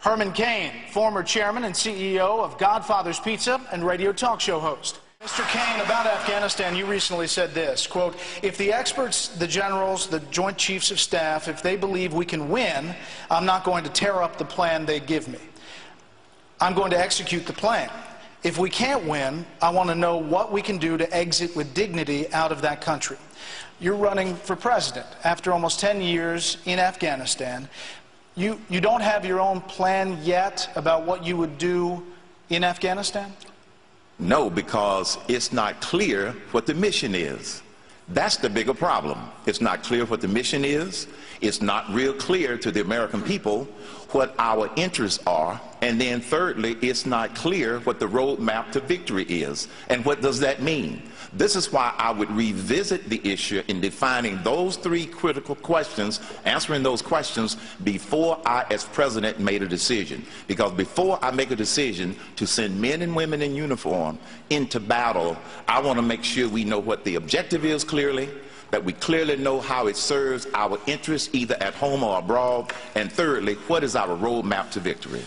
Herman Cain, former chairman and CEO of Godfather's Pizza and radio talk show host. Mr. Cain, about Afghanistan, you recently said this, quote, if the experts, the generals, the Joint Chiefs of Staff, if they believe we can win, I'm not going to tear up the plan they give me. I'm going to execute the plan. If we can't win, I want to know what we can do to exit with dignity out of that country. You're running for president after almost 10 years in Afghanistan. You don't have your own plan yet about what you would do in Afghanistan? No, because it's not clear what the mission is. That's the bigger problem. It's not clear what the mission is. It's not real clear to the American people what our interests are. And then thirdly, it's not clear what the roadmap to victory is. And what does that mean? This is why I would revisit the issue in defining those three critical questions, answering those questions before I, as president, made a decision. Because before I make a decision to send men and women in uniform into battle, I want to make sure we know what the objective is clearly, that we clearly know how it serves our interests either at home or abroad, and thirdly, what is our roadmap to victory?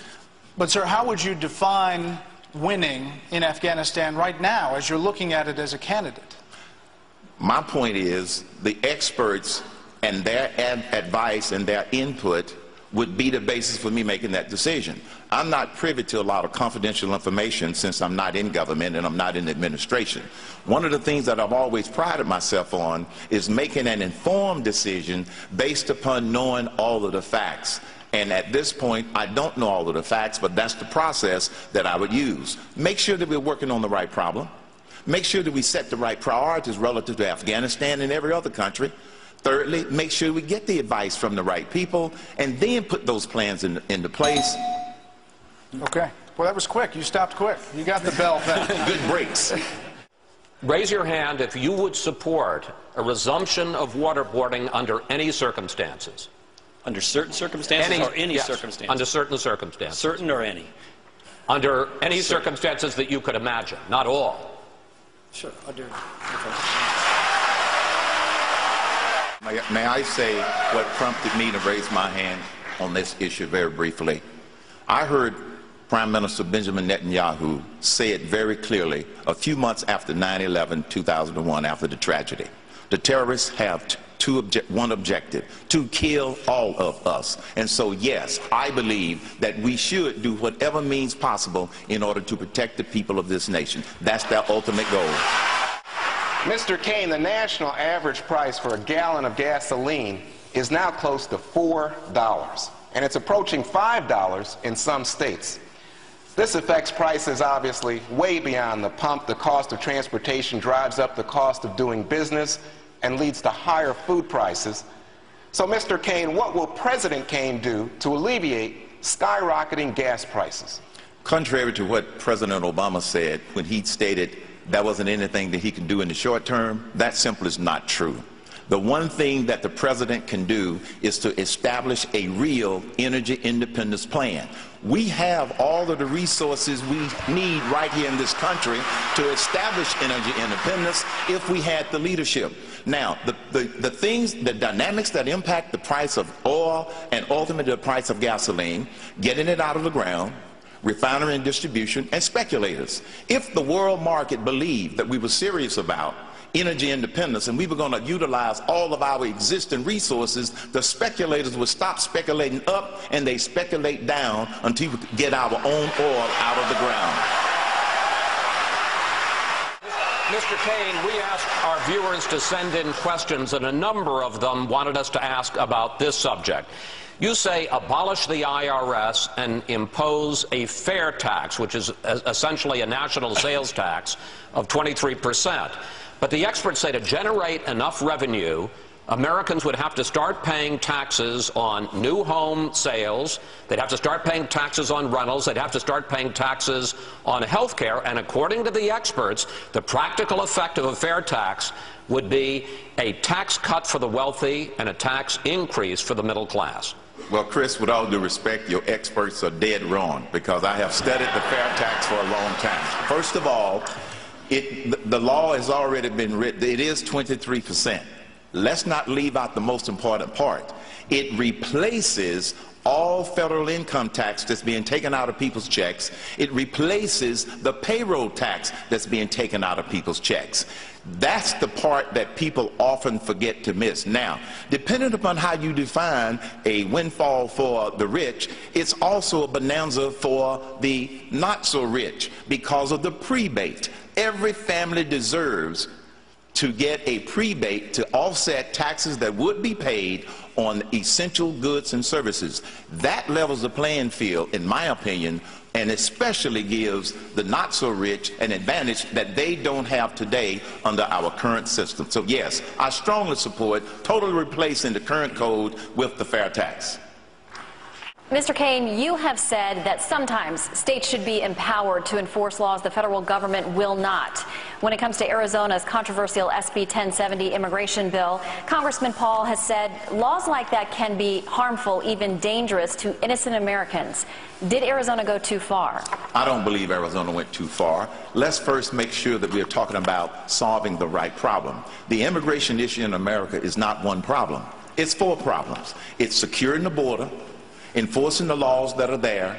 But, sir, how would you define winning in Afghanistan right now as you're looking at it as a candidate? My point is the experts and their advice and their input would be the basis for me making that decision. I'm not privy to a lot of confidential information since I'm not in government and I'm not in administration. One of the things that I've always prided myself on is making an informed decision based upon knowing all of the facts. And at this point, I don't know all of the facts, but that's the process that I would use. Make sure that we're working on the right problem. Make sure that we set the right priorities relative to Afghanistan and every other country. Thirdly, make sure we get the advice from the right people, and then put those plans into place. Okay. Well, that was quick. You stopped quick. You got the bell back. Good breaks. Raise your hand if you would support a resumption of waterboarding under any circumstances. Under certain circumstances or any yes, circumstances? Under certain circumstances. Certain or any? Under any circumstances that you could imagine, not all. Sure. May I say what prompted me to raise my hand on this issue very briefly? I heard Prime Minister Benjamin Netanyahu say it very clearly a few months after 9/11/2001, after the tragedy. The terrorists have one objective: to kill all of us. And so, yes, I believe that we should do whatever means possible in order to protect the people of this nation. That's their ultimate goal. Mr. Cain, the national average price for a gallon of gasoline is now close to $4, and it's approaching $5 in some states. This affects prices, obviously, way beyond the pump. The cost of transportation drives up the cost of doing business and leads to higher food prices. So, Mr. Cain, what will President Cain do to alleviate skyrocketing gas prices? Contrary to what President Obama said when he stated there wasn't anything that he could do in the short term, that simply is not true. The one thing that the president can do is to establish a real energy independence plan. We have all of the resources we need right here in this country to establish energy independence if we had the leadership. Now, the dynamics that impact the price of oil and ultimately the price of gasoline, getting it out of the ground, refinery and distribution, and speculators. If the world market believed that we were serious about energy independence and we were going to utilize all of our existing resources, the speculators would stop speculating up and they speculate down until we get our own oil out of the ground. Mr. Cain, we asked our viewers to send in questions, and a number of them wanted us to ask about this subject. You say abolish the IRS and impose a fair tax, which is essentially a national sales tax of 23%. But the experts say to generate enough revenue, Americans would have to start paying taxes on new home sales, they'd have to start paying taxes on rentals, they'd have to start paying taxes on health care, and according to the experts, the practical effect of a fair tax would be a tax cut for the wealthy and a tax increase for the middle class. Well, Chris, with all due respect, your experts are dead wrong, because I have studied the fair tax for a long time. First of all, the law has already been written. It is 23%. Let's not leave out the most important part. It replaces all federal income tax that's being taken out of people's checks. It replaces the payroll tax that's being taken out of people's checks. That's the part that people often forget to miss. Now, depending upon how you define a windfall for the rich, it's also a bonanza for the not so rich because of the prebate. Every family deserves to get a prebate to offset taxes that would be paid on essential goods and services. That levels the playing field, in my opinion, and especially gives the not so rich an advantage that they don't have today under our current system. So yes, I strongly support totally replacing the current code with the fair tax. Mr. Cain, you have said that sometimes states should be empowered to enforce laws the federal government will not. When it comes to Arizona's controversial SB 1070 immigration bill, Congressman Paul has said laws like that can be harmful, even dangerous to innocent Americans. Did Arizona go too far? I don't believe Arizona went too far. Let's first make sure that we're talking about solving the right problem. The immigration issue in America is not one problem. It's four problems. It's securing the border, enforcing the laws that are there,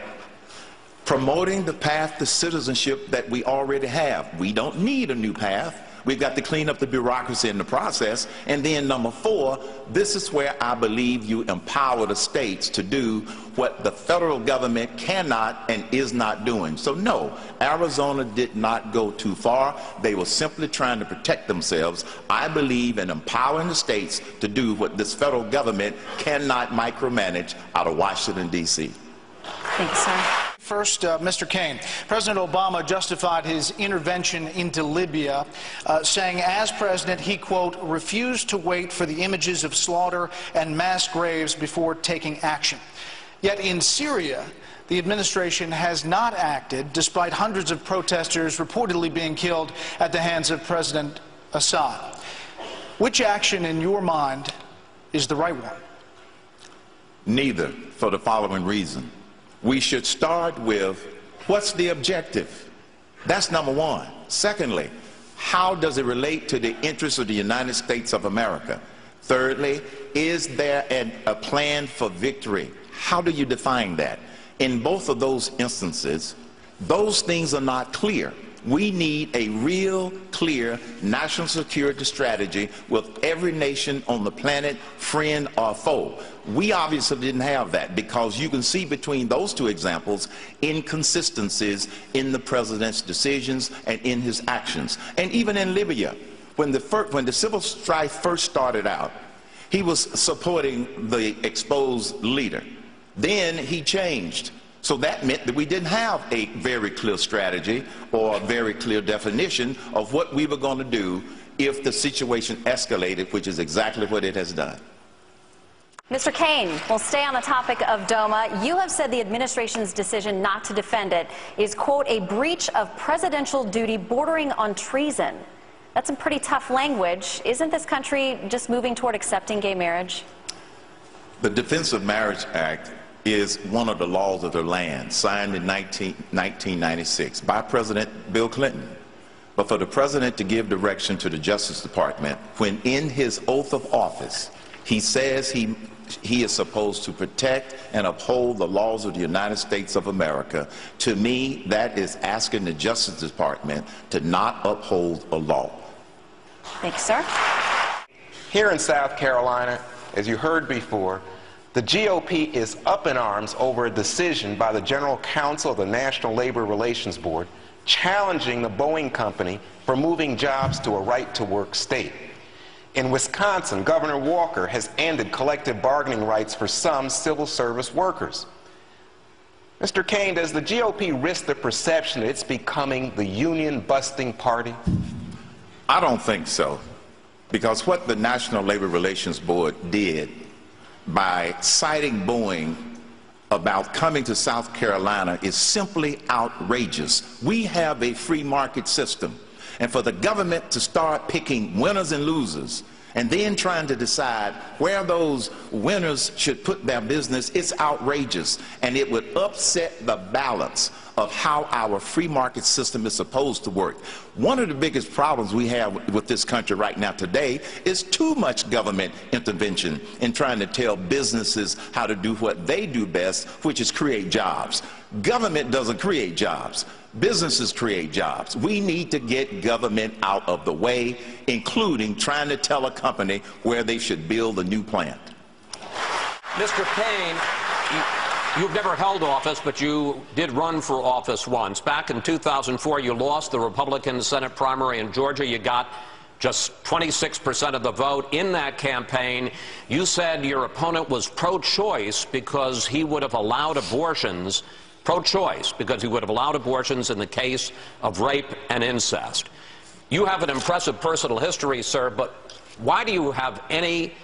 promoting the path to citizenship that we already have. We don't need a new path. We've got to clean up the bureaucracy in the process. And then number four, this is where I believe you empower the states to do what the federal government cannot and is not doing. So no, Arizona did not go too far. They were simply trying to protect themselves. I believe in empowering the states to do what this federal government cannot micromanage out of Washington, D.C. Thanks, sir. First, Mr. Cain, President Obama justified his intervention into Libya, saying as president he, quote, refused to wait for the images of slaughter and mass graves before taking action. Yet in Syria, the administration has not acted, despite hundreds of protesters reportedly being killed at the hands of President Assad. Which action, in your mind, is the right one? Neither, for the following reason. We should start with what's the objective? That's number one. Secondly, how does it relate to the interests of the United States of America? Thirdly, is there a plan for victory? How do you define that? In both of those instances, those things are not clear. We need a real clear national security strategy with every nation on the planet, friend or foe. We obviously didn't have that because you can see between those two examples inconsistencies in the president's decisions and in his actions. And even in Libya, when the civil strife first started out, he was supporting the exposed leader. Then he changed. So that meant that we didn't have a very clear strategy or a very clear definition of what we were going to do if the situation escalated, which is exactly what it has done. Mr. Cain, we'll stay on the topic of DOMA. You have said the administration's decision not to defend it is, quote, a breach of presidential duty bordering on treason. That's some pretty tough language. Isn't this country just moving toward accepting gay marriage? The Defense of Marriage Act is one of the laws of the land, signed in 1996 by President Bill Clinton. But for the president to give direction to the Justice Department when in his oath of office he says he is supposed to protect and uphold the laws of the United States of America, to me that is asking the Justice Department to not uphold a law. Thanks, sir. Here in South Carolina, as you heard before, the GOP is up in arms over a decision by the General Counsel of the National Labor Relations Board challenging the Boeing company for moving jobs to a right-to-work state. In Wisconsin, Governor Walker has ended collective bargaining rights for some civil service workers. Mr. Cain, does the GOP risk the perception that it's becoming the union-busting party? I don't think so, because what the National Labor Relations Board did by citing Boeing about coming to South Carolina is simply outrageous. We have a free market system, and for the government to start picking winners and losers and then trying to decide where those winners should put their business, it's outrageous, and it would upset the balance of how our free market system is supposed to work. One of the biggest problems we have with this country right now today is too much government intervention in trying to tell businesses how to do what they do best, which is create jobs. Government doesn't create jobs. Businesses create jobs. We need to get government out of the way, including trying to tell a company where they should build a new plant. Mr. Cain, you've never held office, but you did run for office once. Back in 2004, you lost the Republican Senate primary in Georgia. You got just 26% of the vote. In that campaign, you said your opponent was pro-choice because he would have allowed abortions, pro-choice because he would have allowed abortions in the case of rape and incest. You have an impressive personal history, sir, but why do you have any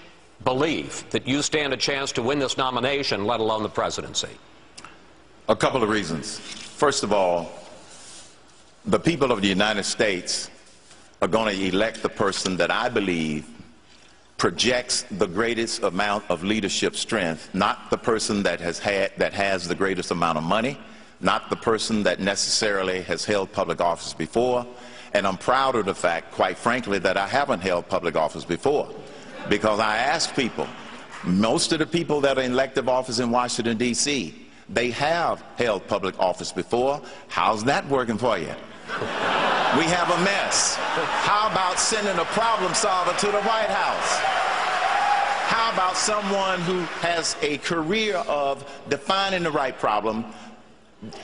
belief that you stand a chance to win this nomination, let alone the presidency? A couple of reasons. First of all, the people of the United States are going to elect the person that I believe projects the greatest amount of leadership strength, not the person that has the greatest amount of money, not the person that necessarily has held public office before. And I'm proud of the fact, quite frankly, that I haven't held public office before. Because I ask people, most of the people that are in elective office in Washington, D.C., they have held public office before. How's that working for you? We have a mess. How about sending a problem solver to the White House? How about someone who has a career of defining the right problem,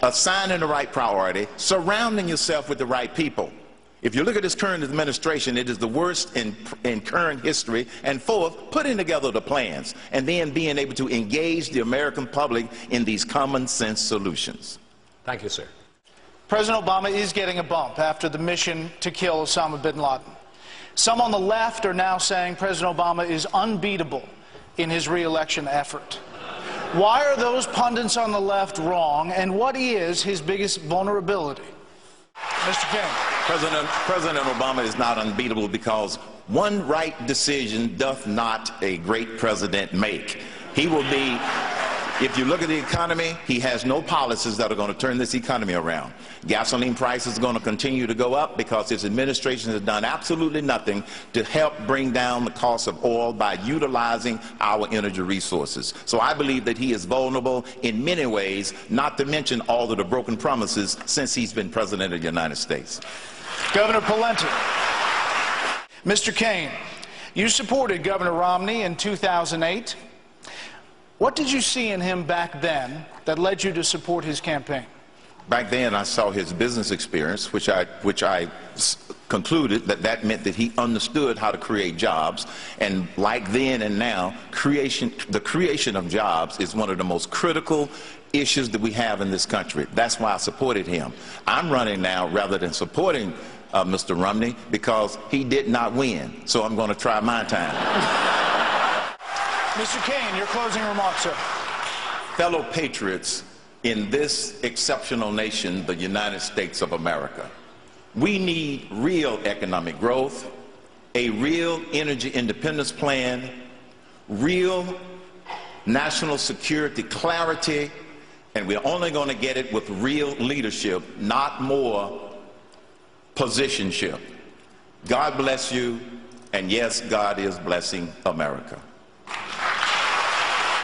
assigning the right priority, surrounding yourself with the right people? If you look at this current administration, it is the worst in current history. And fourth, putting together the plans and then being able to engage the American public in these common sense solutions. Thank you, sir. President Obama is getting a bump after the mission to kill Osama bin Laden. Some on the left are now saying President Obama is unbeatable in his re-election effort. Why are those pundits on the left wrong, and what is his biggest vulnerability? Mr. Cain. President Obama is not unbeatable because one right decision doth not a great president make. He will be, if you look at the economy, he has no policies that are going to turn this economy around. Gasoline prices are going to continue to go up because his administration has done absolutely nothing to help bring down the cost of oil by utilizing our energy resources. So I believe that he is vulnerable in many ways, not to mention all of the broken promises since he's been president of the United States. Governor Pawlenty. Mr. Cain, you supported Governor Romney in 2008. What did you see in him back then that led you to support his campaign? Back then, I saw his business experience, which I concluded that meant that he understood how to create jobs. And like then and now, the creation of jobs is one of the most critical issues that we have in this country. That's why I supported him. I'm running now rather than supporting Mr. Romney because he did not win. So I'm going to try my time. Mr. Cain, your closing remarks, sir. Fellow patriots in this exceptional nation, the United States of America, we need real economic growth, a real energy independence plan, real national security clarity, and we're only going to get it with real leadership, not more positionship. God bless you, and yes, God is blessing America.